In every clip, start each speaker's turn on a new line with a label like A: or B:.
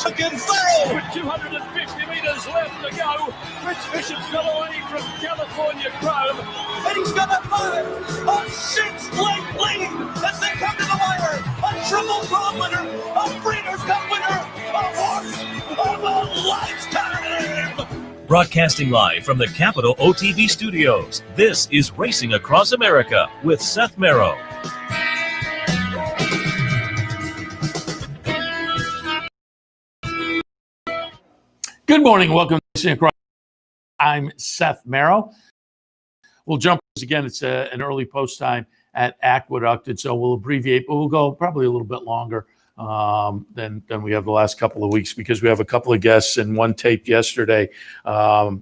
A: Again, thorough.
B: With 250 meters left to go, Rich Bishop's got away from California Chrome.
A: And he's got a 6-length lead as they come to the wire. A triple crown winner, a Breeders' Cup winner, a horse of a lifetime.
C: Broadcasting live from the Capitol OTB studios, this is Racing Across America with Seth Merrow.
D: Good morning. Welcome to Racing Across. I'm Seth Merrow. We'll jump again. It's an early post time at Aqueduct, and so we'll abbreviate, but we'll go probably a little bit longer than we have the last couple of weeks because we have a couple of guests and one tape yesterday that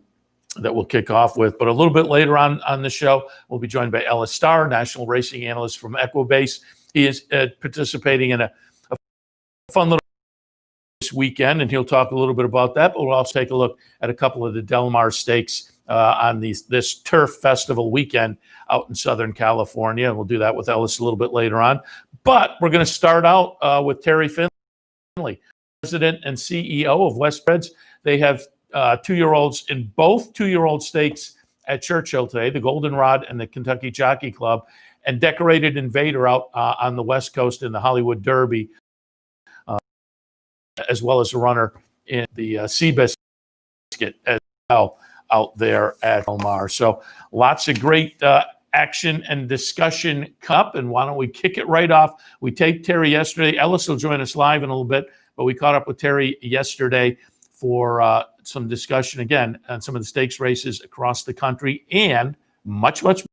D: we'll kick off with. But a little bit later on the show, we'll be joined by Ellis Star, national racing analyst from Equibase. He is participating in a fun little this weekend, and he'll talk a little bit about that, but we'll also take a look at a couple of the Del Mar Stakes on this Turf Festival weekend out in Southern California, and we'll do that with Ellis a little bit later on. But we're going to start out with Terry Finley, president and CEO of West Point. They have 2-year-olds in both 2-year-old stakes at Churchill today, the Goldenrod and the Kentucky Jockey Club, and Decorated Invader out on the West Coast in the Hollywood Derby, as well as a runner in the Seabiscuit as well out there at Del Mar. So lots of great action and discussion up, and why don't we kick it right off? We taped Terry yesterday. Ellis will join us live in a little bit, but we caught up with Terry yesterday for some discussion again on some of the stakes races across the country and much, much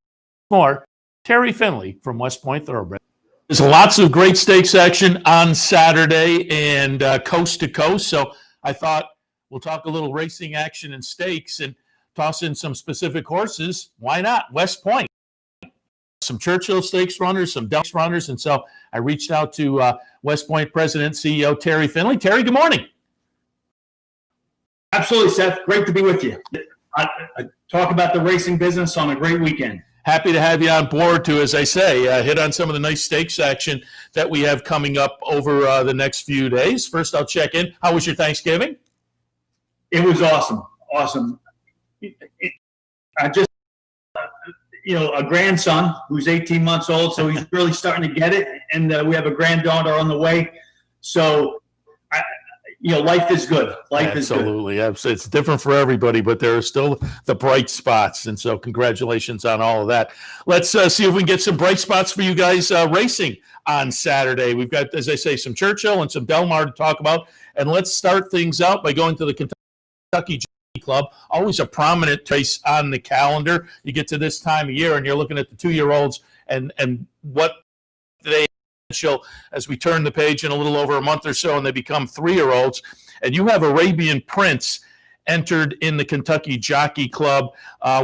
D: more. Terry Finley from West Point Thoroughbred. There's lots of great stakes action on Saturday and coast to coast. So I thought we'll talk a little racing action and stakes and toss in some specific horses. Why not? West Point. Some Churchill Stakes runners, some Del runners. And so I reached out to West Point President, CEO Terry Finley. Terry, good morning.
E: Absolutely, Seth. Great to be with you. I talk about the racing business on a great weekend.
D: Happy to have you on board to, as I say, hit on some of the nice stakes action that we have coming up over the next few days. First, I'll check in. How was your Thanksgiving?
E: It was awesome. Awesome. I just, a grandson who's 18 months old, so he's really starting to get it. And we have a granddaughter on the way. So, life is good.
D: Absolutely. It's different for everybody, but there are still the bright spots. And so congratulations on all of that. Let's see if we can get some bright spots for you guys racing on Saturday. We've got, as I say, some Churchill and some Del Mar to talk about. And let's start things out by going to the Kentucky Jockey Club. Always a prominent race on the calendar. You get to this time of year and you're looking at the 2-year-olds and what they as we turn the page in a little over a month or so and they become 3-year-olds. And you have Arabian Prince entered in the Kentucky Jockey Club.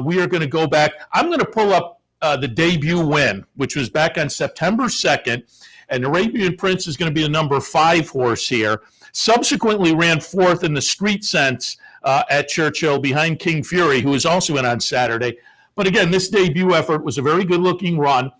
D: We are going to go back. I'm going to pull up the debut win, which was back on September 2nd. And Arabian Prince is going to be the number 5 horse here. Subsequently ran 4th in the street sense at Churchill behind King Fury, who was also in on Saturday. But again, this debut effort was a very good-looking run.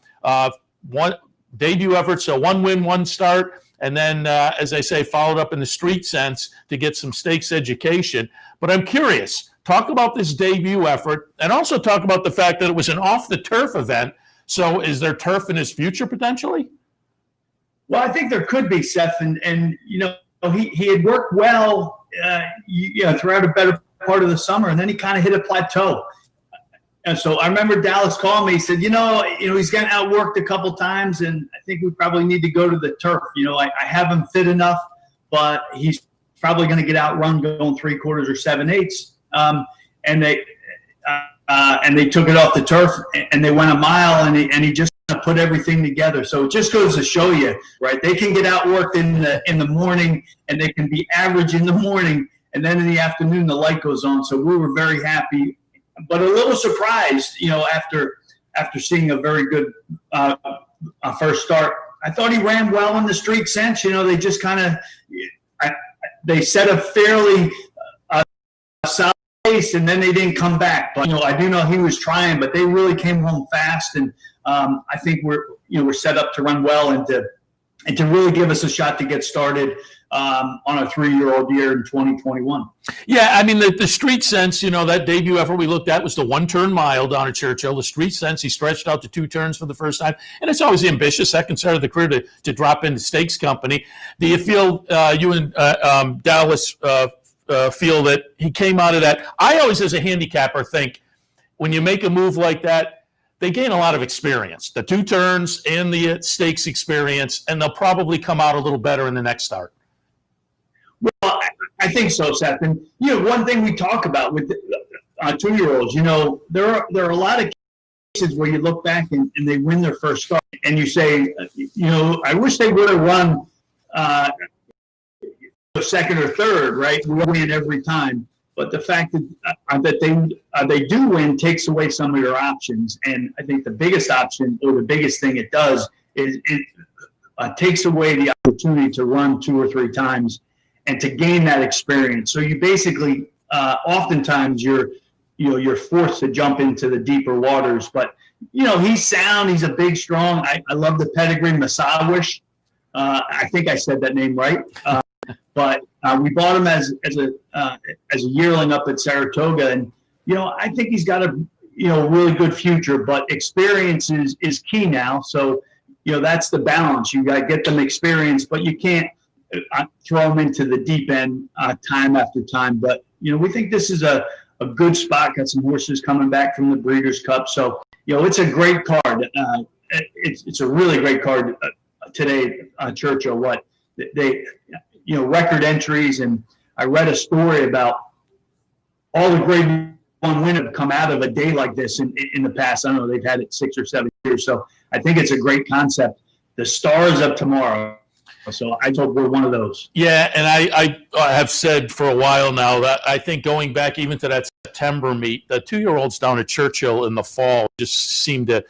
D: One debut effort, so 1 win, 1 start, and then, as I say, followed up in the street sense to get some stakes education. But I'm curious, talk about this debut effort, and also talk about the fact that it was an off-the-turf event. So is there turf in his future potentially?
E: Well, I think there could be, Seth, and he had worked well, throughout a better part of the summer, and then he kind of hit a plateau. And so I remember Dallas called me. He said, he's getting outworked a couple times, and I think we probably need to go to the turf. I have him fit enough, but he's probably going to get outrun going 3/4 or 7/8. And they took it off the turf, and they went a mile, and he just put everything together. So it just goes to show you, right? They can get outworked in the morning, and they can be average in the morning, and then in the afternoon the light goes on. So we were very happy. But a little surprised, after seeing a very good first start. I thought he ran well in the street sense. They just kind of they set a fairly solid pace, and then they didn't come back. But I do know he was trying, but they really came home fast, and I think we're set up to run well and to really give us a shot to get started on a 3-year-old year in 2021.
D: Yeah, I mean, the street sense, that debut effort we looked at was the 1-turn mile down at Churchill. The street sense, he stretched out to 2 turns for the first time. And it's always ambitious, second start of the career, to drop into stakes company. Do you feel, you and Dallas feel that he came out of that? I always, as a handicapper, think when you make a move like that, they gain a lot of experience, the 2 turns and the stakes experience, and they'll probably come out a little better in the next start.
E: Well, I think so, Seth. And, one thing we talk about with 2-year-olds, there are a lot of cases where you look back and they win their first start and you say, I wish they would have run second or third, right? We win every time. But the fact that they do win takes away some of your options. And I think the biggest option, or the biggest thing it does, is it takes away the opportunity to run 2 or 3 times and to gain that experience. So you basically, oftentimes you're forced to jump into the deeper waters. But he's sound. He's a big, strong. I love the pedigree, Masawish. I think I said that name right. But we bought him as a yearling up at Saratoga, and I think he's got a really good future. But experience is key now. So that's the balance. You got to get them experience, but you can't throw them into the deep end time after time. But we think this is a good spot. Got some horses coming back from the Breeders' Cup, so it's a great card. It's a really great card today. Churchill, what they. Record entries, and I read a story about all the Grade 1 winners have come out of a day like this in the past. I don't know, they've had it 6 or 7 years. So I think it's a great concept. The Stars of tomorrow. So I hope we're one of those.
D: Yeah, and I have said for a while now that I think going back even to that September meet, the 2-year-olds down at Churchill in the fall just seemed to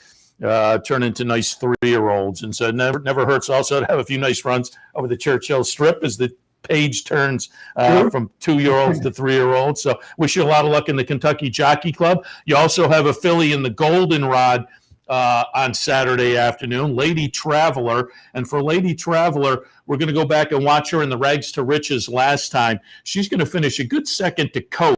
D: turn into nice 3-year-olds, and so it never hurts also to have a few nice runs over the Churchill Strip as the page turns from 2-year-olds to 3-year-olds. So wish you a lot of luck in the Kentucky Jockey Club. You also have a filly in the Goldenrod on Saturday afternoon, Lady Traveler. And for Lady Traveler, we're going to go back and watch her in the Rags to Riches last time. She's going to finish a good second to Coach.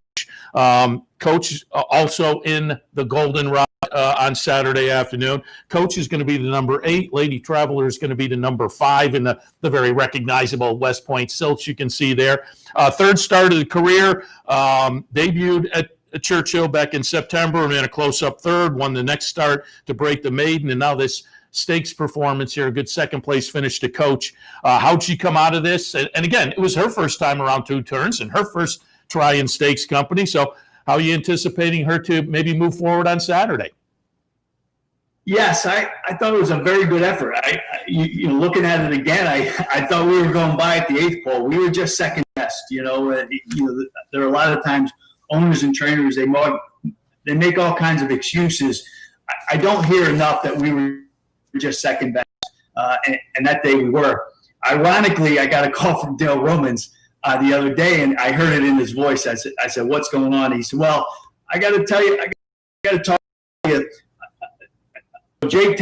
D: Coach also in the Goldenrod on Saturday afternoon. Coach is going to be the number 8. Lady Traveler is going to be the number 5 in the very recognizable West Point silks you can see there. Third start of the career, debuted at Churchill back in September and ran a close-up third, won the next start to break the maiden, and now this stakes performance here, a good second-place finish to Coach. How'd she come out of this? And again, it was her first time around 2 turns and her first try in stakes company. So how are you anticipating her to maybe move forward on Saturday?
E: Yes, I thought it was a very good effort. Looking at it again, I thought we were going by at the 8th pole. We were just second best. There are a lot of times owners and trainers, they make all kinds of excuses. I don't hear enough that we were just second best, and that day we were. Ironically, I got a call from Dale Romans the other day, and I heard it in his voice. I said, "What's going on?" He said, "Well, I got to tell you, I got to talk to you. Jake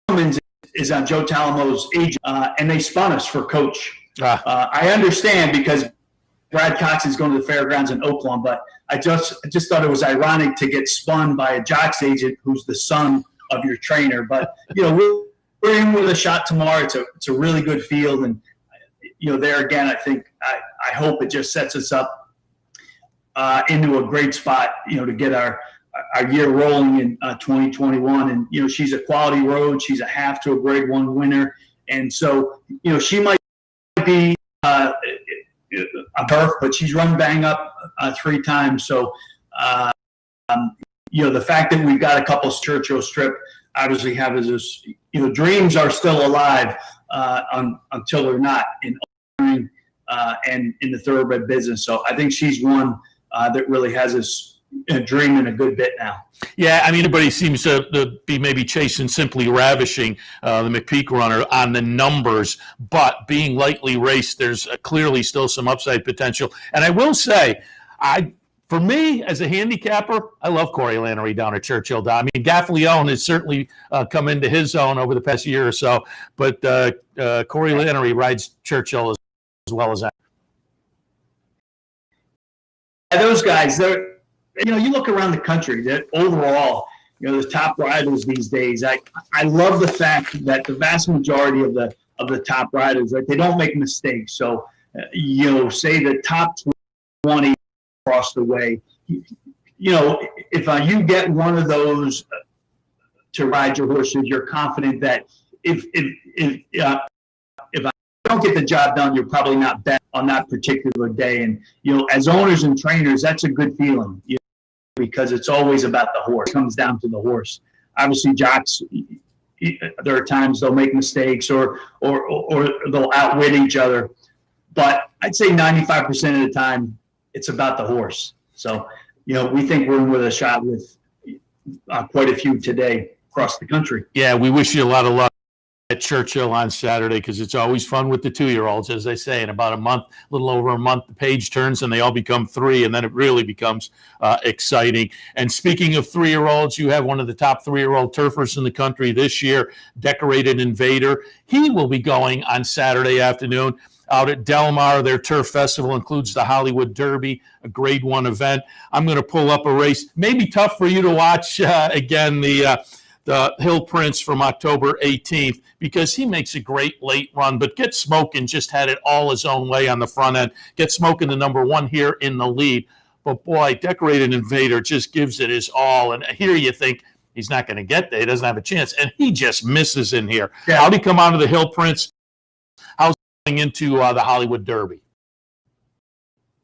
E: Romans is on Joe Talamo's agent, and they spun us for Coach. I understand because Brad Cox is going to the fairgrounds in Oakland, but I just thought it was ironic to get spun by a jock's agent who's the son of your trainer. But we're in with a shot tomorrow. It's a really good field, and there again, I hope it just sets us up into a great spot, to get our year rolling in 2021. And she's a quality road. She's a half to a Grade 1 winner, and so she might be a turf, but she's run bang up 3 times. So the fact that we've got a couple Churchill Strip obviously have us, dreams are still alive until they're not in owning and in the thoroughbred business. So I think she's one that really has us dreaming a good bit now.
D: Yeah, I mean, everybody seems to be maybe chasing Simply Ravishing, the McPeak runner, on the numbers, but being lightly raced, there's clearly still some upside potential. And I will say, I For me, as a handicapper, I love Corey Lanery down at Churchill. I mean, Gaffleone has certainly come into his zone over the past year or so, but Corey Lanery rides Churchill as well as that.
E: Those guys, they're, you look around the country, that overall, the top riders these days, I love the fact that the vast majority of the top riders, right, they don't make mistakes. So, say the top 20 across the way, if you get one of those to ride your horses, you're confident that if I don't get the job done, you're probably not bet on that particular day. And as owners and trainers, that's a good feeling, because it's always about the horse. It comes down to the horse. Obviously, jocks, there are times they'll make mistakes or they'll outwit each other, but I'd say 95% of the time it's about the horse. So, we think we're in with a shot with quite a few today across the country.
D: Yeah, we wish you a lot of luck at Churchill on Saturday, because it's always fun with the 2-year-olds. As they say, in about a month, a little over a month, the page turns and they all become 3, and then it really becomes exciting. And speaking of 3-year-olds, you have one of the top 3-year-old turfers in the country this year, Decorated Invader. He will be going on Saturday afternoon out at Del Mar. Their turf festival includes the Hollywood Derby, a Grade 1 event. I'm going to pull up a race. Maybe tough for you to watch again, the Hill Prince from October 18th, because he makes a great late run. But Get Smokin' just had it all his own way on the front end. Get Smokin', the number 1 here in the lead. But boy, Decorated Invader just gives it his all. And here you think he's not going to get there. He doesn't have a chance. And he just misses in here. Yeah. How'd he come out of the Hill Prince? How's he going into the Hollywood Derby?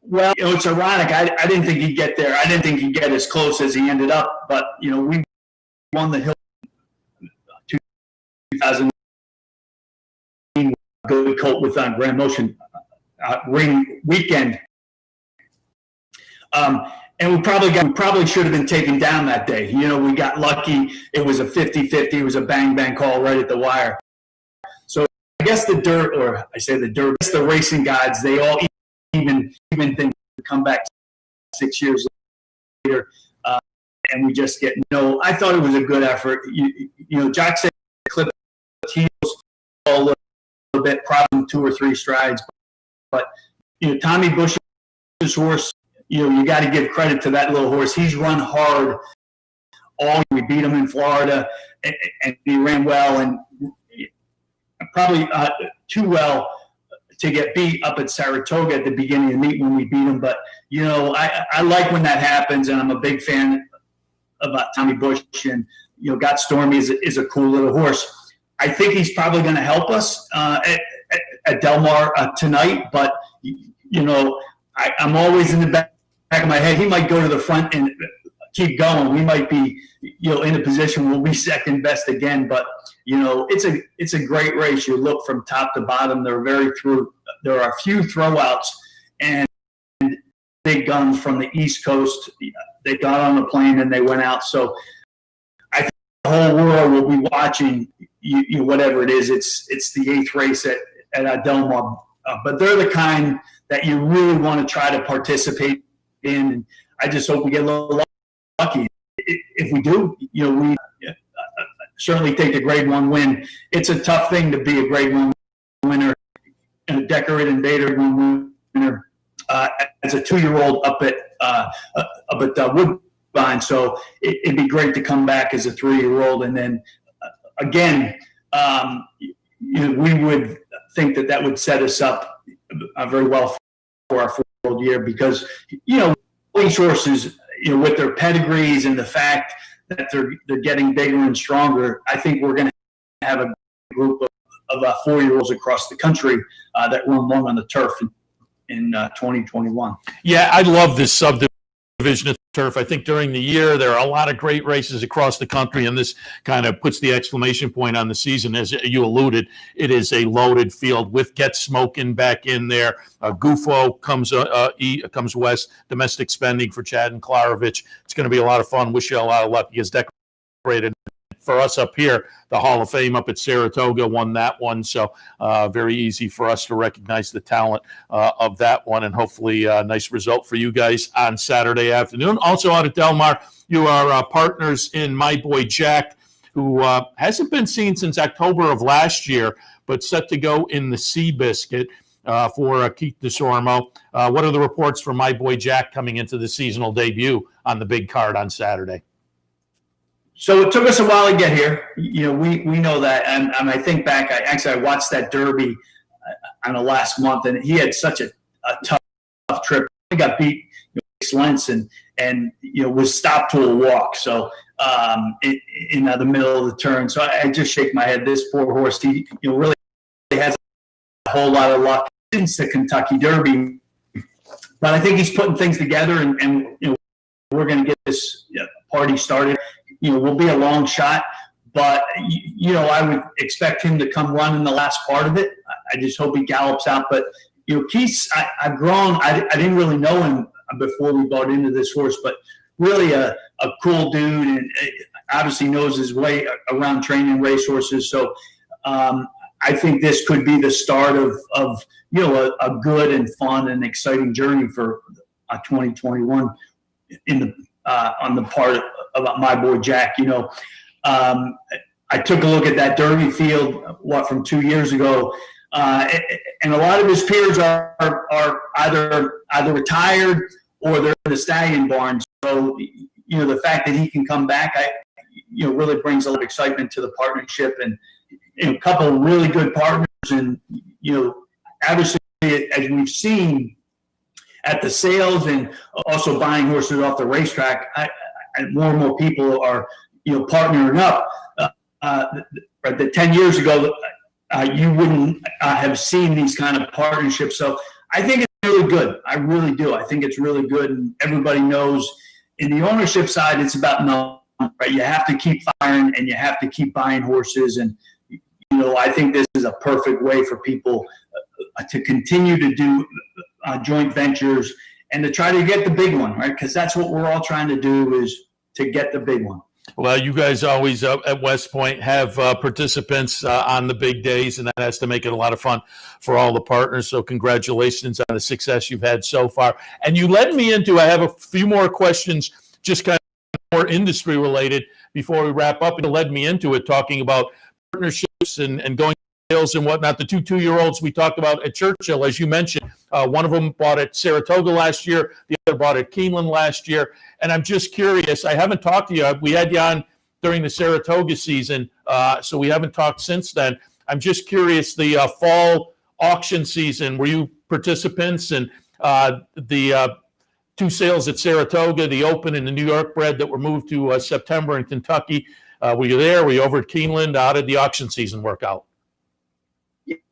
E: Well, it's ironic. I didn't think he'd get there. I didn't think he'd get as close as he ended up. But, we won the Hill 2000 good colt with on Grand Motion ring weekend. And we probably should have been taken down that day. We got lucky. It was a 50-50. It was a bang call right at the wire. So I guess the racing gods, they all even think to come back 6 years later. And we just get I thought it was a good effort. Jock said clip heels a little bit, probably 2 or 3 strides. But Tommy Bush's horse, you got to give credit to that little horse. He's run hard. We beat him in Florida, and he ran well, and probably too well to get beat up at Saratoga at the beginning of the meet when we beat him. But I like when that happens, and I'm a big fan about Tommy Bush. And Got Stormy is a cool little horse. I think he's probably going to help us at Del Mar tonight. But I'm always in the back of my head. He might go to the front and keep going. We might be in a position we'll be second best again. But it's a great race. You look from top to bottom. There are a few throwouts and big guns from the East Coast. They got on the plane and they went out. So I think the whole world will be watching. Whatever it is, it's the 8th race at Del Mar. But they're the kind that you really want to try to participate in. And I just hope we get a little lucky. If we do, we certainly take the Grade 1 win. It's a tough thing to be a Grade 1 winner and a Decorated Invader winner as a 2-year-old up at Woodbine. So it'd be great to come back as a 3-year-old, and then again, we would think that would set us up very well for our 4-year-old year, because these horses, with their pedigrees and the fact that they're getting bigger and stronger, I think we're going to have a group of 4-year-olds across the country that run long on the turf in 2021.
D: Yeah, I love this subdivision of turf. I think during the year there are a lot of great races across the country, and this kind of puts the exclamation point on the season. As you alluded, it is a loaded field with Get Smokin' back in there. Gufo comes west, domestic spending for Chad and Klarovich. It's going to be a lot of fun. Wish you a lot of luck, because Decorated for us up here, the Hall of Fame up at Saratoga won that one. So very easy for us to recognize the talent of that one, and hopefully a nice result for you guys on Saturday afternoon. Also out at Del Mar, you are partners in My Boy Jack, who hasn't been seen since October of last year, but set to go in the Seabiscuit for Keith DeSormo. What are the reports from My Boy Jack coming into the seasonal debut on the big card on Saturday?
E: So it took us a while to get here. We know that. And I think back, I watched that Derby on the last month, and he had such a tough trip. He got beat 6 lengths and was stopped to a walk. So in the middle of the turn. So I just shake my head. This poor horse, he really has a whole lot of luck since the Kentucky Derby. But I think he's putting things together, and we're going to get this party started. Will be a long shot, but I would expect him to come run in the last part of it. I just hope he gallops out. But Keith, I've grown. I didn't really know him before we bought into this horse, but really a cool dude, and obviously knows his way around training racehorses. So I think this could be the start of a good and fun and exciting journey for 2021 on the part of My Boy Jack. I took a look at that Derby field from 2 years ago, and a lot of his peers are either retired or they're in the stallion barn. So the fact that he can come back, really brings a lot of excitement to the partnership, and a couple of really good partners. And obviously, as we've seen at the sales and also buying horses off the racetrack, more and more people are partnering up. The 10 years ago, you wouldn't have seen these kind of partnerships. So I think it's really good. I really do. I think it's really good, and everybody knows in the ownership side, it's about numbers, right? You have to keep firing, and you have to keep buying horses, and I think this is a perfect way for people to continue to do joint ventures and to try to get the big one, right? Because that's what we're all trying to do, is to get the big one.
D: Well, you guys always at West Point have participants on the big days, and that has to make it a lot of fun for all the partners. So congratulations on the success you've had so far. And you led me into, I have a few more questions, just kind of more industry related before we wrap up. It led me into it, talking about partnerships and going sales and whatnot. The two 2-year-olds we talked about at Churchill, as you mentioned, one of them bought at Saratoga last year, the other bought at Keeneland last year. And I'm just curious, I haven't talked to you. We had you on during the Saratoga season, so we haven't talked since then. I'm just curious, the fall auction season, were you participants? And the 2 sales at Saratoga, the Open and the New York bred that were moved to September in Kentucky, were you there? Were you over at Keeneland? How did the auction season work out?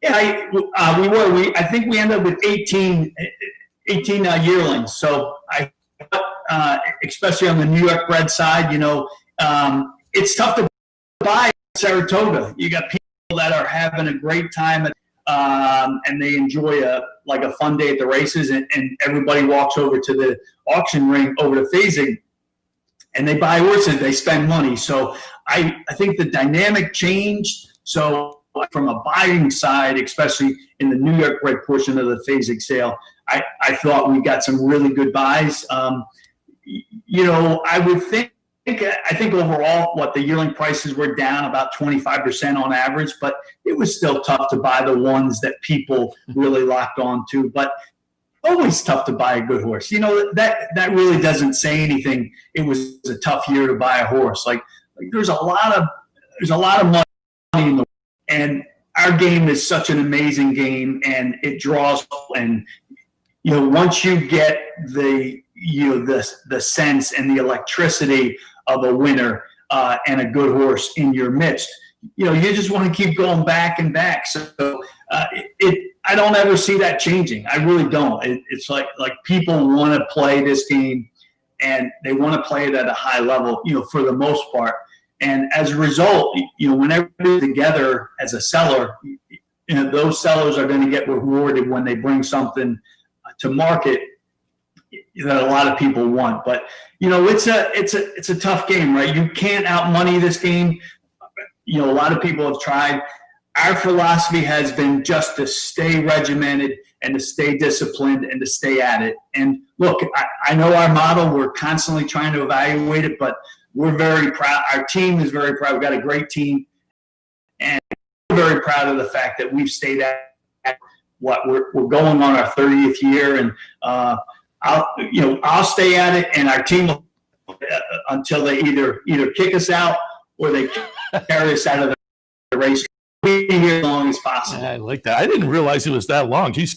E: Yeah, we were. I think we ended up with 18 yearlings. So especially on the New York bred side, it's tough to buy Saratoga. You got people that are having a great time, and they enjoy a fun day at the races, and everybody walks over to the auction ring over to Phasing, and they buy horses. They spend money. So I think the dynamic changed. So from a buying side, especially in the New York bred portion of the Phasing sale, I thought we got some really good buys. I would think, I think overall, the yearling prices were down about 25% on average, but it was still tough to buy the ones that people really locked on to. But always tough to buy a good horse. That really doesn't say anything. It was a tough year to buy a horse. Like there's a lot of money in the, and our game is such an amazing game, and it draws. And once you get the sense and the electricity of a winner and a good horse in your midst, you just want to keep going back and back. So I don't ever see that changing. I really don't. It's like people want to play this game, and they want to play it at a high level, for the most part. And as a result, whenever you're together as a seller, those sellers are going to get rewarded when they bring something to market that a lot of people want. But it's a tough game, right? You can't outmoney this game. a lot of people have tried. Our philosophy has been just to stay regimented and to stay disciplined and to stay at it. And look, I know our model, we're constantly trying to evaluate it, but we're very proud. Our team is very proud. We've got a great team. And we're very proud of the fact that we've stayed at what we're going on our 30th year. And I'll stay at it, and our team will, until they either kick us out or they carry us out of the race. Be here as long as possible.
D: I like that. I didn't realize it was that long. Geez,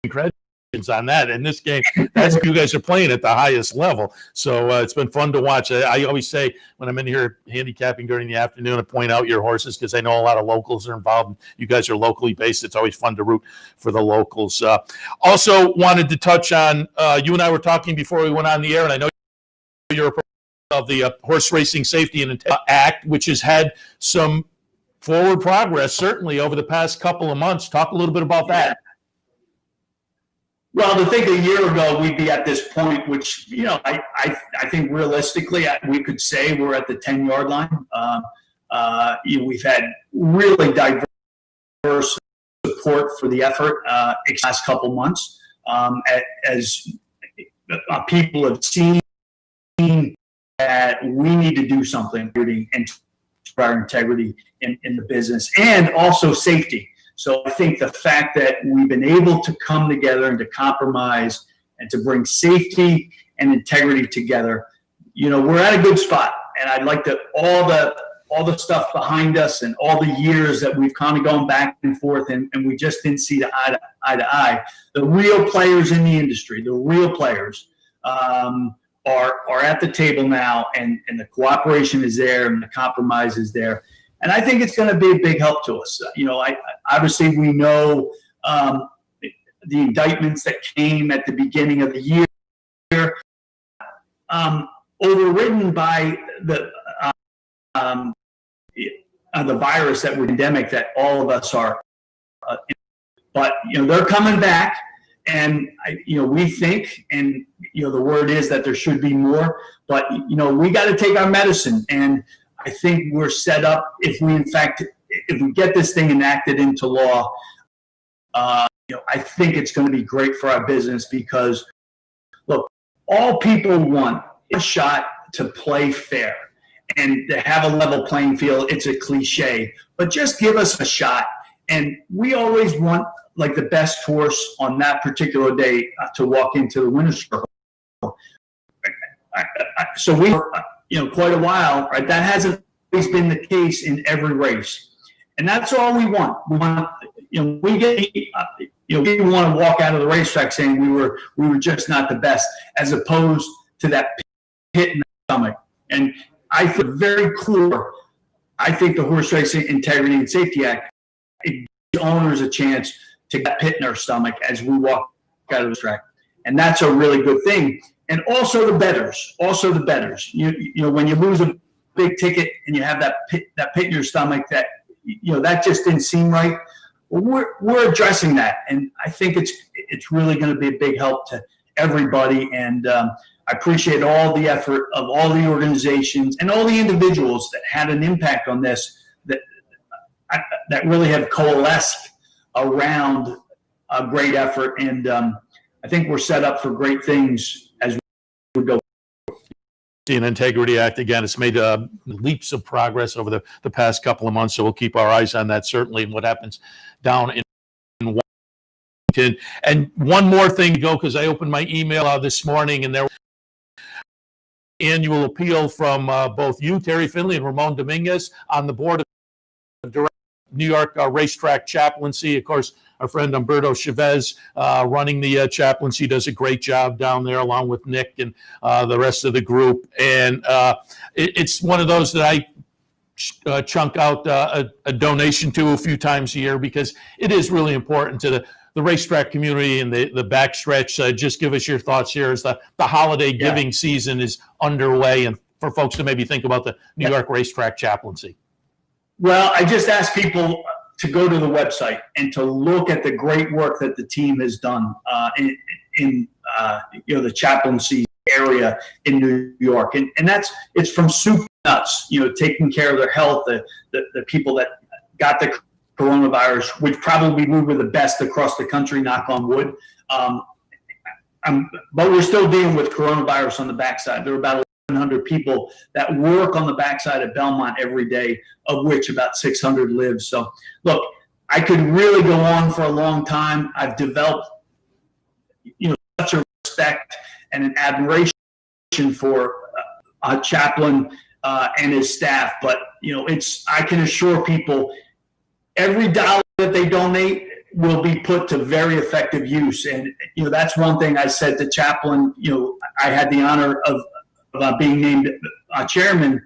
D: congratulations on that. In this game, that's you guys are playing at the highest level. So it's been fun to watch. I always say when I'm in here handicapping during the afternoon, I point out your horses because I know a lot of locals are involved. You guys are locally based. It's always fun to root for the locals. Also wanted to touch on, you and I were talking before we went on the air, and I know you're a part of the Horse Racing Safety and Act, which has had some forward progress, certainly over the past couple of months. Talk a little bit about that.
E: Well, to think a year ago we'd be at this point, which, I think realistically we could say we're at the 10-yard line. We've had really diverse support for the effort the last couple months. As people have seen that we need to do something and our integrity in the business, and also safety. So I think the fact that we've been able to come together and to compromise and to bring safety and integrity together, we're at a good spot. And I'd like to all the stuff behind us and all the years that we've kind of gone back and forth and we just didn't see eye to eye. The real players in the industry, the real players, are at the table now, and the cooperation is there and the compromise is there. And I think it's going to be a big help to us. Obviously we know the indictments that came at the beginning of the year, overridden by the virus that we're endemic that all of us are. But they're coming back. And, we think, and, the word is that there should be more, but, we got to take our medicine. And I think we're set up if we get this thing enacted into law, I think it's going to be great for our business because, look, all people want is a shot to play fair and to have a level playing field. It's a cliche, but just give us a shot. And we always want like the best horse on that particular day to walk into the winner's circle. So we, quite a while, right? That hasn't always been the case in every race, and that's all we want. We want, we want to walk out of the racetrack saying we were just not the best, as opposed to that pit in the stomach. And I feel very clear. I think the Horse Racing Integrity and Safety Act, it gives owners a chance to get pit in our stomach as we walk out of the track. And that's a really good thing. And also the bettors. When you lose a big ticket and you have that pit in your stomach that, that just didn't seem right. Well, we're addressing that. And I think it's really going to be a big help to everybody. And I appreciate all the effort of all the organizations and all the individuals that had an impact on this, that really have coalesced around a great effort. And I think we're set up for great things as we go.
D: The Integrity Act, again, it's made leaps of progress over the past couple of months, so we'll keep our eyes on that, certainly, and what happens down in Washington. And one more thing to go, because I opened my email this morning, and there was an annual appeal from both you, Terry Finley, and Ramon Dominguez on the board of directors. New York Racetrack Chaplaincy. Of course, our friend Humberto Chavez running the chaplaincy does a great job down there, along with Nick and the rest of the group. And it's one of those that I chunk out a donation to a few times a year, because it is really important to the racetrack community and the backstretch. Just give us your thoughts here as the holiday giving season is underway, and for folks to maybe think about the New York Racetrack Chaplaincy.
E: Well, I just ask people to go to the website and to look at the great work that the team has done in the chaplaincy area in New York. And it's from soup to nuts, taking care of their health, the people that got the coronavirus, which probably we were the best across the country, knock on wood. But we're still dealing with coronavirus on the backside. There are about 1,100 people that work on the backside of Belmont every day, of which about 600 live. So, look, I could really go on for a long time. I've developed, such a respect and an admiration for Chaplain and his staff. But, I can assure people every dollar that they donate will be put to very effective use. And, that's one thing I said to Chaplain. I had the honor of being named chairman.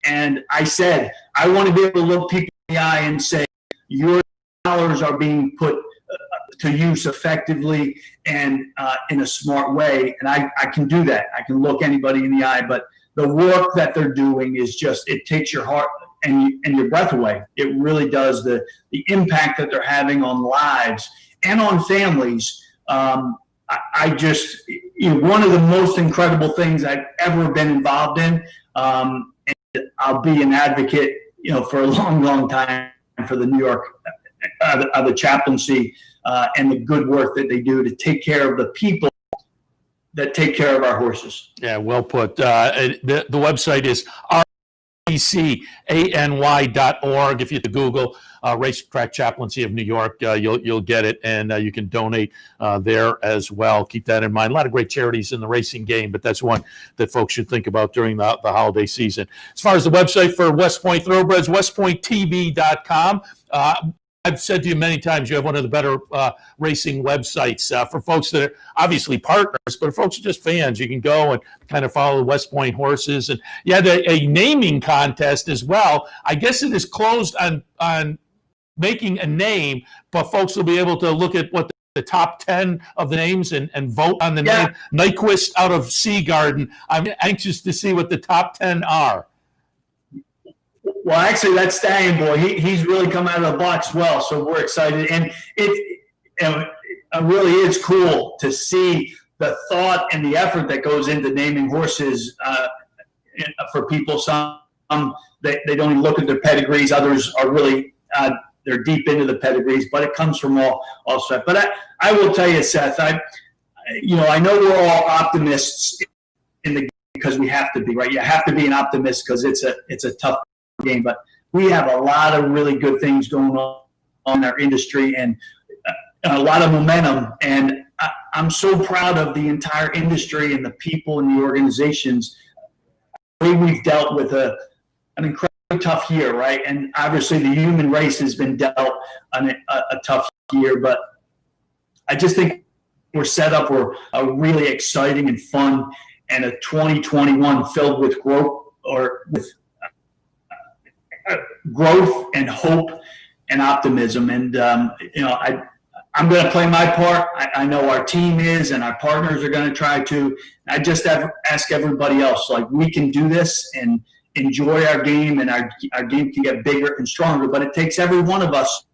E: And I said, I want to be able to look people in the eye and say, your dollars are being put to use effectively and in a smart way. And I can do that. I can look anybody in the eye. But the work that they're doing is just, it takes your heart and your breath away. It really does. The impact that they're having on lives and on families. I just, one of the most incredible things I've ever been involved in. And I'll be an advocate, for a long, long time for the New York, the chaplaincy and the good work that they do to take care of the people that take care of our horses.
D: Yeah, well put. The website is racany.org. If you Google Racetrack Chaplaincy of New York, you'll get it, and you can donate there as well. Keep that in mind. A lot of great charities in the racing game, but that's one that folks should think about during the holiday season. As far as the website for West Point Thoroughbreds, westpointtv.com. I've said to you many times, you have one of the better racing websites for folks that are obviously partners, but folks are just fans. You can go and kind of follow the West Point horses. And you had a naming contest as well. I guess it is closed on making a name, but folks will be able to look at what the top 10 of the names and vote on the name. Nyquist out of Sea Garden. I'm anxious to see what the top 10 are.
E: Well, actually, that Stallion boy, he's really come out of the box well, so we're excited. And it really is cool to see the thought and the effort that goes into naming horses for people. Some, they don't even look at their pedigrees. Others are really, they're deep into the pedigrees, but it comes from all sides. But I will tell you, Seth, I know we're all optimists in the game because we have to be, right? You have to be an optimist because it's a tough game, but we have a lot of really good things going on in our industry and a lot of momentum. And I'm so proud of the entire industry and the people and the organizations. The way we've dealt with an incredibly tough year, right? And obviously the human race has been dealt a tough year, but I just think we're set up for a really exciting and fun and a 2021 filled with growth and hope and optimism. And, I'm going to play my part. I know our team is, and our partners are going to try to. I just ask everybody else, like, we can do this and enjoy our game, and our game can get bigger and stronger, but it takes every one of us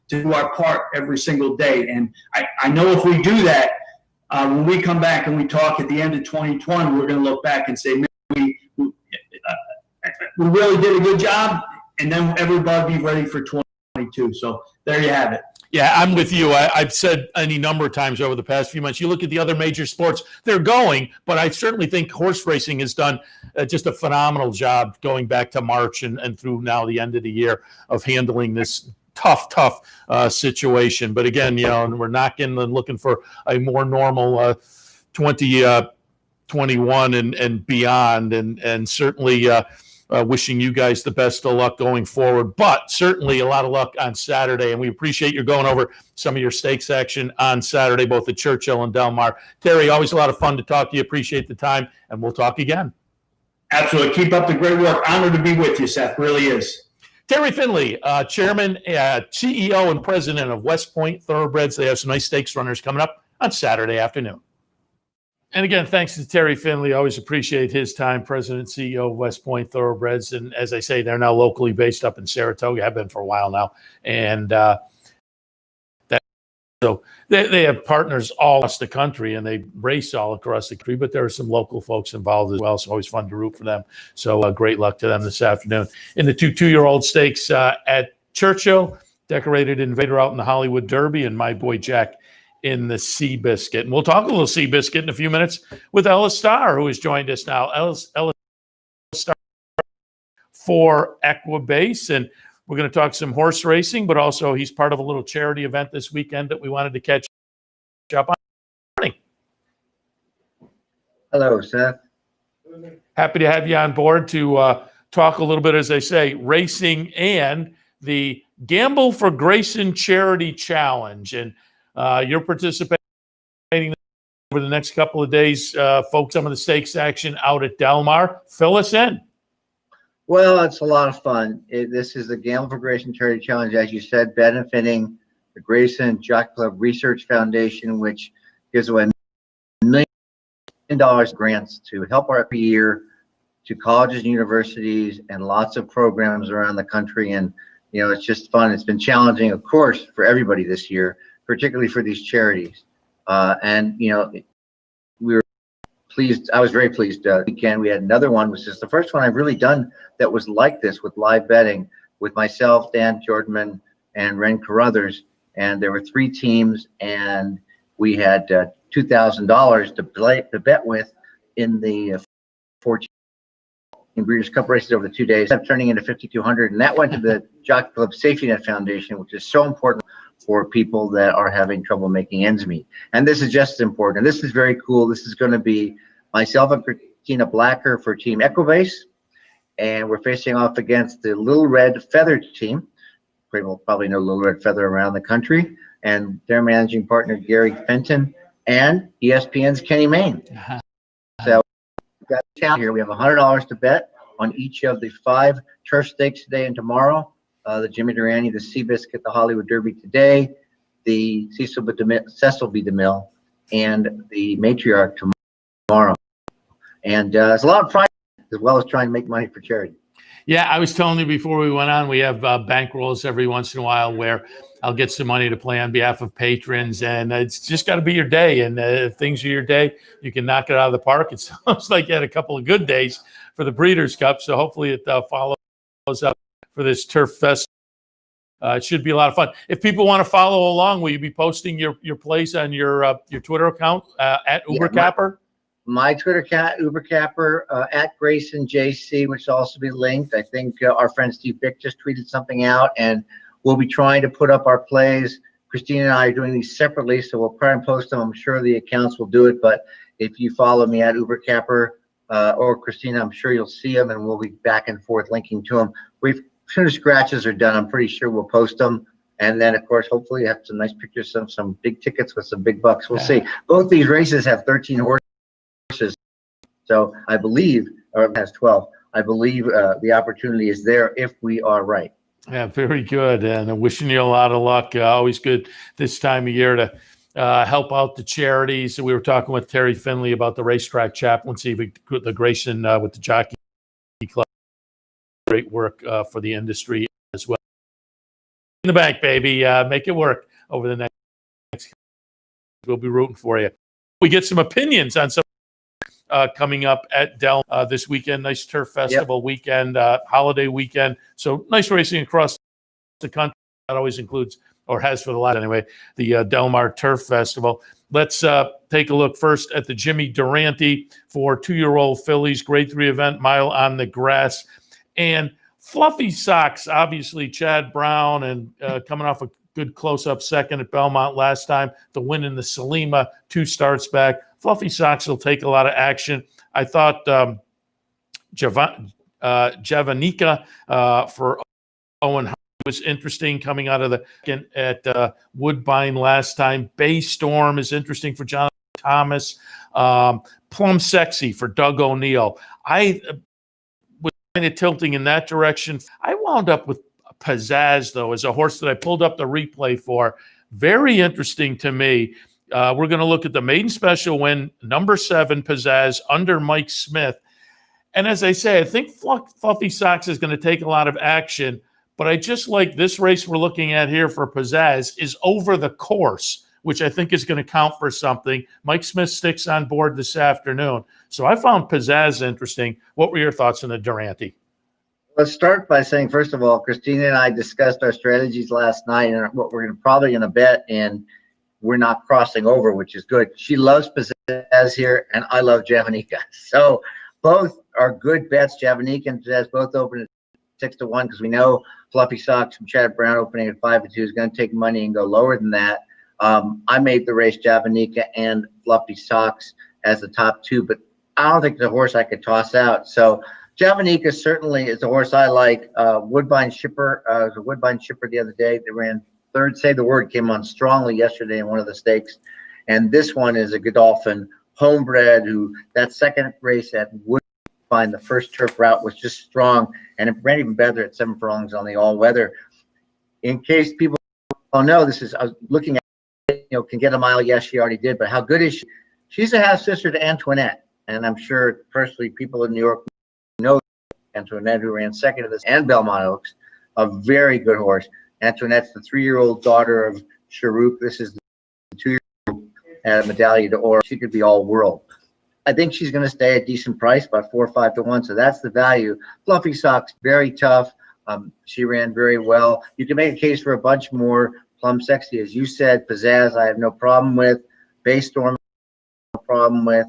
E: to do our part every single day. And I know if we do that, when we come back and we talk at the end of 2020, we're going to look back and say, man, we really did a good job, and then everybody be ready for 2022. So there you have it.
D: Yeah, I'm with you. I've said any number of times over the past few months, you look at the other major sports, they're going, but I certainly think horse racing has done just a phenomenal job going back to March and through now the end of the year of handling this tough situation. But again, we're knocking and looking for a more normal 2021 and beyond, and certainly wishing you guys the best of luck going forward, but certainly a lot of luck on Saturday. And we appreciate you going over some of your stakes action on Saturday, both at Churchill and Del Mar. Terry, always a lot of fun to talk to you. Appreciate the time, and we'll talk again.
E: Absolutely. Keep up the great work. Honored to be with you, Seth. Really is.
D: Terry Finley, Chairman, CEO, and President of West Point Thoroughbreds. They have some nice stakes runners coming up on Saturday afternoon. And again, thanks to Terry Finley. Always appreciate his time, President and CEO of West Point Thoroughbreds. And as I say, they're now locally based up in Saratoga, have been for a while now. And So they have partners all across the country, and they race all across the country, but there are some local folks involved as well. It's always fun to root for them. So great luck to them this afternoon. In the two-year-old stakes at Churchill, Decorated Invader out in the Hollywood Derby, and my boy Jack in the Seabiscuit. And we'll talk a little Seabiscuit in a few minutes with Ellis Star, who has joined us now. Ellis Star for Equibase, and we're going to talk some horse racing, but also he's part of a little charity event this weekend that we wanted to catch up on.
F: Hello, Seth.
D: Happy to have you on board to talk a little bit, as I say, racing and the Gamble for Grayson Charity Challenge. And you're participating over the next couple of days, folks, some of the stakes action out at Del Mar. Fill us in.
F: Well, it's a lot of fun. This is the Gamble for Grayson Charity Challenge, as you said, benefiting the Grayson Jockey Club Research Foundation, which gives away $1 million grants to help our every year to colleges and universities and lots of programs around the country. And, you know, it's just fun. It's been challenging, of course, for everybody this year, particularly for these charities. And, you know, we were pleased. I was very pleased. Weekend we had another one, which is the first one I've really done that was like this with live betting with myself, Dan Jordanman, and Ren Carruthers. And there were 3 teams, and we had $2,000 to bet with in the 14 Breeders' Cup races over the 2 days, turning into $5,200, and that went to the Jockey Club Safety Net Foundation, which is so important for people that are having trouble making ends meet. And this is just as important. And this is very cool. This is going to be myself and Christina Blacker for Team Equibase, and we're facing off against the Little Red Feather team. People probably know Little Red Feather around the country, and their managing partner Gary Fenton and ESPN's Kenny Mayne. So we've got a challenge here. We have $100 to bet on each of the 5 turf stakes today and tomorrow. The Jimmy Durante, the Seabiscuit, the Hollywood Derby today, the Cecil B. DeMille, and the Matriarch tomorrow. And it's a lot of pride, as well as trying to make money for charity.
D: Yeah, I was telling you before we went on, we have bankrolls every once in a while where I'll get some money to play on behalf of patrons, and it's just got to be your day. And if things are your day, you can knock it out of the park. It sounds like you had a couple of good days for the Breeders' Cup, so hopefully it follows up for this Turf Fest. It should be a lot of fun. If people want to follow along, will you be posting your plays on your Twitter account at UberCapper?
F: My Twitter cat, UberCapper, at Grayson JC, which will also be linked. I think our friend Steve Bick just tweeted something out, and we'll be trying to put up our plays. Christina and I are doing these separately, so we'll try and post them. I'm sure the accounts will do it, but if you follow me at UberCapper or Christina, I'm sure you'll see them, and we'll be back and forth linking to them. As soon as scratches are done, I'm pretty sure we'll post them. And then, of course, hopefully have some nice pictures, some big tickets with some big bucks. We'll see. Both these races have 13 horses. So I believe, or it has 12. I believe the opportunity is there if we are right.
D: Yeah, very good. And I'm wishing you a lot of luck. Always good this time of year to help out the charities. So we were talking with Terry Finley about the racetrack chaplaincy, the Grayson with the Jockey Club. Great work for the industry as well. In the bank, baby. Make it work over the next. We'll be rooting for you. We get some opinions on some coming up at Del this weekend. Nice Turf Festival weekend, holiday weekend. So nice racing across the country. That always includes, or has for the last anyway, the Del Mar Turf Festival. Let's take a look first at the Jimmy Durante for 2-year-old fillies, grade 3 event, mile on the grass. And Fluffy Socks, obviously Chad Brown, and coming off a good close-up second at Belmont last time, the win in the Salima, 2 starts back. Fluffy Socks will take a lot of action. I thought Javanica for Owen was interesting coming out of the at Woodbine last time. Bay Storm is interesting for Jonathan Thomas. Plum Sexy for Doug O'Neill. I was kind of tilting in that direction. I wound up with Pizzazz, though, as a horse that I pulled up the replay for. Very interesting to me. We're going to look at the maiden special win, number 7, Pizzazz, under Mike Smith. And as I say, I think Fluffy Socks is going to take a lot of action, but I just like this race we're looking at here for Pizzazz is over the course, which I think is going to count for something. Mike Smith sticks on board this afternoon. So I found Pizzazz interesting. What were your thoughts on the Durante?
F: Let's start by saying, first of all, Christina and I discussed our strategies last night and what we're probably going to bet, and we're not crossing over, which is good. She loves Pizzazz here, and I love Javanica. So both are good bets. Javanica and Pizzazz both open at 6-1 because we know Fluffy Socks from Chad Brown opening at 5-2 is going to take money and go lower than that. I made the race Javanica and Fluffy Socks as the top two, but I don't think it's a horse I could toss out. So Javanica certainly is a horse I like. Woodbine Shipper was a Woodbine Shipper the other day. They ran third, say the word, came on strongly yesterday in one of the stakes. And this one is a Godolphin homebred who that second race at Woodbine, the first turf route was just strong, and it ran even better at 7 furlongs on the all-weather. In case people don't know, this is, I was looking at, can get a mile. Yes, she already did, but how good is she? She's a half-sister to Antoinette, and I'm sure personally people in New York know Antoinette, who ran second to this, and Belmont Oaks, a very good horse. Antoinette's the 3-year-old daughter of Charouk. This is the 2-year-old at a Medallion d'Or. She could be all world. I think she's going to stay at a decent price, about 4 or 5-1. So that's the value. Fluffy Socks, very tough. She ran very well. You can make a case for a bunch more. Plum Sexy, as you said. Pizzazz, I have no problem with. Baystorm, no problem with.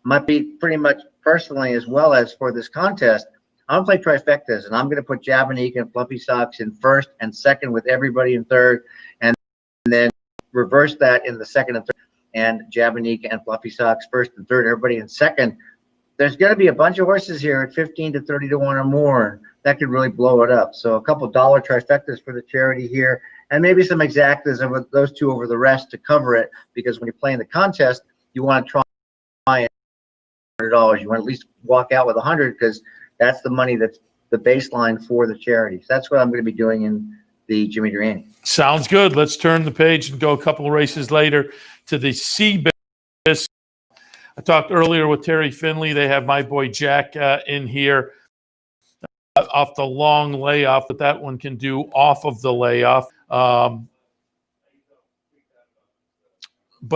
F: Might be pretty much personally, as well as for this contest, I'm going to play trifectas, and I'm going to put Javanica and Fluffy Socks in first and second with everybody in third, and then reverse that in the second and third, and Javanica and Fluffy Socks first and third, everybody in second. There's going to be a bunch of horses here at 15 to 30 to 1 or more. That could really blow it up. So a couple dollar trifectas for the charity here, and maybe some exactas of those two over the rest to cover it, because when you're playing the contest, you want to try $100. You want to at least walk out with 100 because that's the money that's the baseline for the charities. That's what I'm going to be doing in the Jimmy Durante.
D: Sounds good. Let's turn the page and go a couple of races later to the CBIS. I talked earlier with Terry Finley. They have my boy Jack in here off the long layoff, but that one can do off of the layoff. But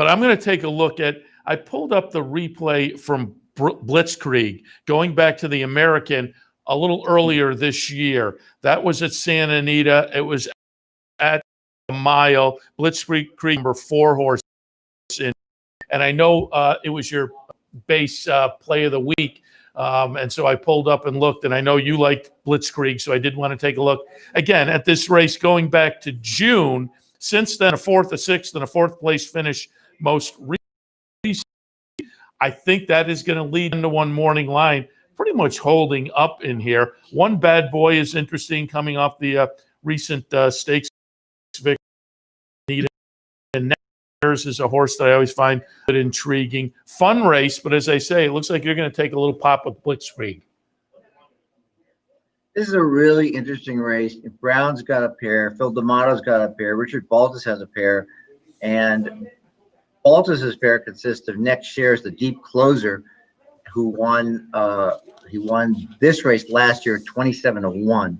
D: I'm going to take a look at, I pulled up the replay from Blitzkrieg, going back to the American a little earlier this year. That was at Santa Anita. It was at a mile. Blitzkrieg number 4 horse in. And I know it was your base play of the week. And so I pulled up and looked, and I know you liked Blitzkrieg, so I did want to take a look again at this race going back to June. Since then, a 4th, a 6th, and a 4th place finish most recently. I think that is going to lead into one morning line, pretty much holding up in here. One Bad Boy is interesting, coming off the recent stakes victory. And Ners is a horse that I always find intriguing. Fun race, but as I say, it looks like you're going to take a little pop with Blitzkrieg.
F: This is a really interesting race. Brown's got a pair. Phil D'Amato's got a pair. Richard Baltus has a pair. And Baltus's pair consists of Next Shares, the deep closer, who won this race last year 27-1,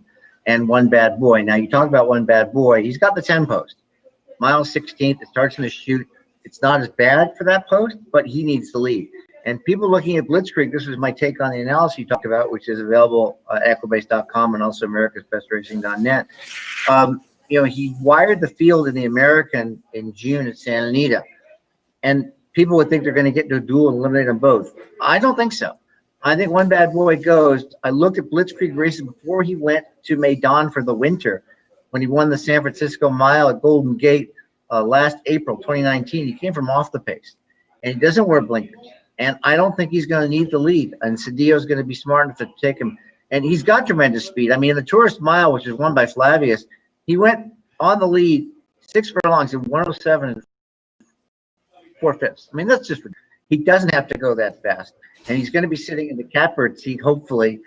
F: and One Bad Boy. Now you talk about One Bad Boy, he's got the 10 post. Mile 16th, it starts in the chute. It's not as bad for that post, but he needs to lead. And people looking at Blitzkrieg, this was my take on the analysis you talked about, which is available at equibase.com and also americasbestracing.net. He wired the field in the American in June at Santa Anita. And people would think they're going to get into a duel and eliminate them both. I don't think so. I think One Bad Boy goes. I looked at Blitzkrieg races before he went to Maidan for the winter. When he won the San Francisco Mile at Golden Gate last April 2019, he came from off the pace. And he doesn't wear blinkers. And I don't think he's going to need the lead. And Cedillo's going to be smart enough to take him. And he's got tremendous speed. I mean, in the Tourist Mile, which is won by Flavius, he went on the lead 6 furlongs in 107 4/5. I mean, that's just, he doesn't have to go that fast. And he's going to be sitting in the catbird seat, hopefully.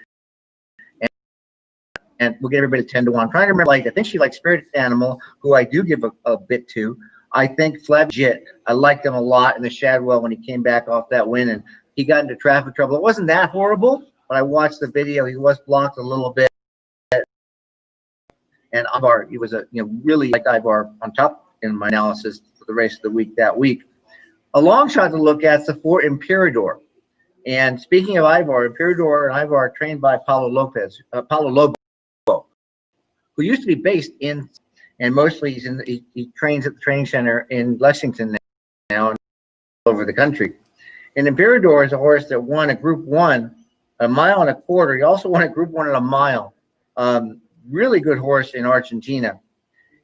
F: And we'll get everybody 10-1. I'm trying to remember, I think she likes Spirit Animal, who I do give a bit to. I think Flabjit, I liked him a lot in the Shadwell when he came back off that win, and he got into traffic trouble. It wasn't that horrible, but I watched the video. He was blocked a little bit. And Ivar, he was really like Ivar on top in my analysis for the race of the week that week. A long shot to look at is the 4 Imperador. And speaking of Ivar, Imperador and Ivar are trained by Paulo Lobo, who used to be based in, and mostly he trains at the training center in Lexington now and all over the country. And Imperador is a horse that won a Group 1, a mile and a quarter. He also won a Group 1 and a mile. Really good horse in Argentina.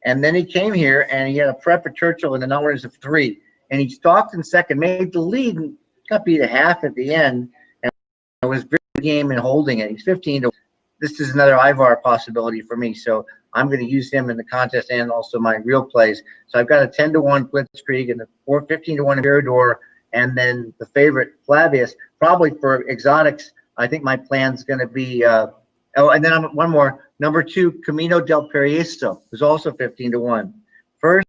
F: And then he came here and he had a prep at Churchill in the numbers of 3. And he stalked in second, made the lead, and got beat a half at the end. And it was very game in holding it. He's 15 to 1. This is another Ivar possibility for me. So I'm going to use him in the contest and also my real plays. So I've got a 10 to 1 Blitzkrieg and a 15 to 1 Imperador, and then the favorite Flavius. Probably for exotics, I think my plan's going to be and then one more. Number 2, Camino del Paraiso, who's also 15 to 1. First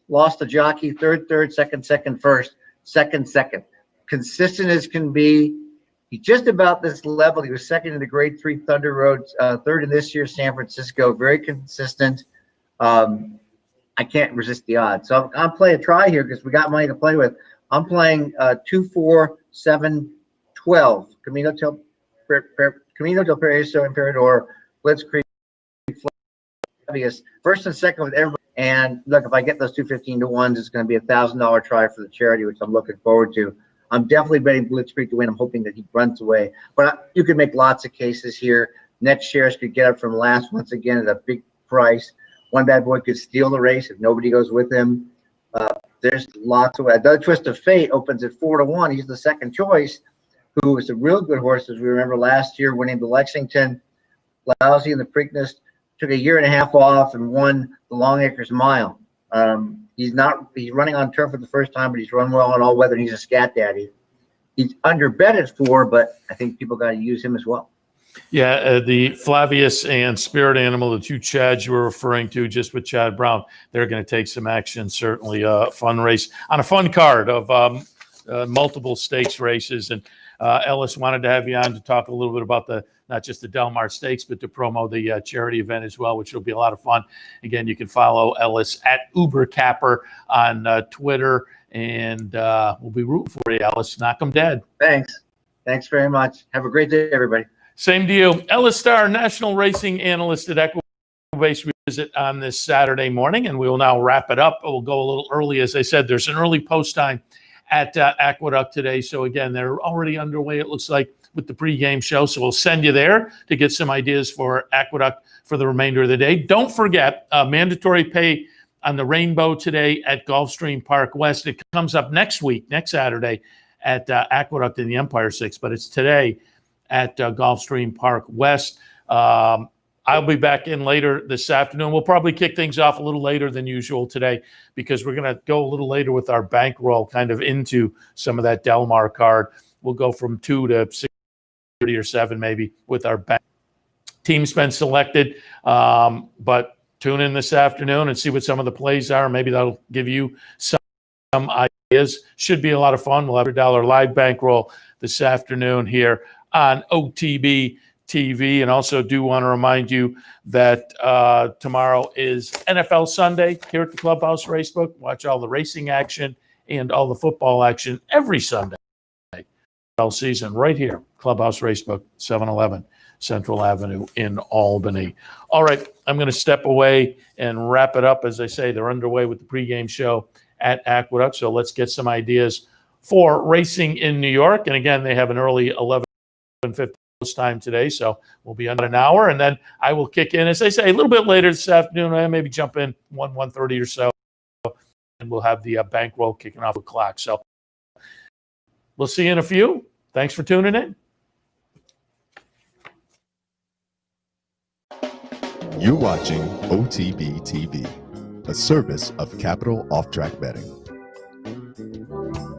F: lost the jockey, third, second, first, second. Consistent as can be. He's just about this level. He was second in the Grade 3 Thunder Road, third in this year's San Francisco. Very consistent. I can't resist the odds. So I'll play a try here because we got money to play with. I'm playing 2, 4, 7, 12. Camino del Paraiso, Imperador, Blitzkrieg, Flavius, first and second with everybody. And look, if I get those 2 15 to 1s, it's going to be a $1,000 try for the charity, which I'm looking forward to. I'm definitely betting Blitzkrieg to win. I'm hoping that he runs away. But you could make lots of cases here. Next shares could get up from last once again at a big price. One bad boy could steal the race if nobody goes with him. There's lots of ways. The Twist of Fate opens at 4 to 1. He's the second choice, who was a real good horse, as we remember last year, winning the Lexington, lousy in the Preakness, took a year and a half off and won the Long Acres Mile. He's running on turf for the first time, but he's run well on all weather, and he's a scat daddy. He's underbet at 4, but I think people got to use him as well.
D: Yeah, the Flavius and Spirit Animal, the 2 Chads you were referring to, just with Chad Brown, they're going to take some action. Certainly a fun race on a fun card of multiple stakes races. And Ellis, wanted to have you on to talk a little bit about not just the Del Mar Stakes, but to promo the charity event as well, which will be a lot of fun. Again, you can follow Ellis at UberCapper on Twitter, and we'll be rooting for you, Ellis. Knock 'em dead.
F: Thanks very much. Have a great day, everybody.
D: Same to you. Ellis Star, national racing analyst at Equibase, visit on this Saturday morning, and we will now wrap it up. We'll go a little early. As I said, there's an early post time at Aqueduct today. So again, they're already underway, it looks like, with the pregame show. So we'll send you there to get some ideas for Aqueduct for the remainder of the day. Don't forget, mandatory pay on the Rainbow today at Gulfstream Park West. It comes up next week, next Saturday, at Aqueduct in the Empire 6, but it's today at Gulfstream Park West. I'll be back in later this afternoon. We'll probably kick things off a little later than usual today because we're going to go a little later with our bankroll kind of into some of that Del Mar card. We'll go from 2 to 6:30 or 7 maybe with our bank. Team's been selected, but tune in this afternoon and see what some of the plays are. Maybe that'll give you some ideas. Should be a lot of fun. We'll have a $1 live bankroll this afternoon here on OTB TV. And also do want to remind you that tomorrow is NFL Sunday here at the Clubhouse Racebook. Watch all the racing action and all the football action every Sunday all season right here, Clubhouse Racebook, 711 Central Avenue in Albany. All right, I'm going to step away and wrap it up. As I say, they're underway with the pregame show at Aqueduct, so let's get some ideas for racing in New York. And again, they have an early 11:50 time today, so we'll be under an hour, and then I will kick in, as I say, a little bit later this afternoon. I maybe jump in 1:30 or so, and we'll have the bankroll kicking off the clock. So we'll see you in a few. Thanks for tuning in.
G: You're watching OTB TV, a service of Capital Off Track Betting.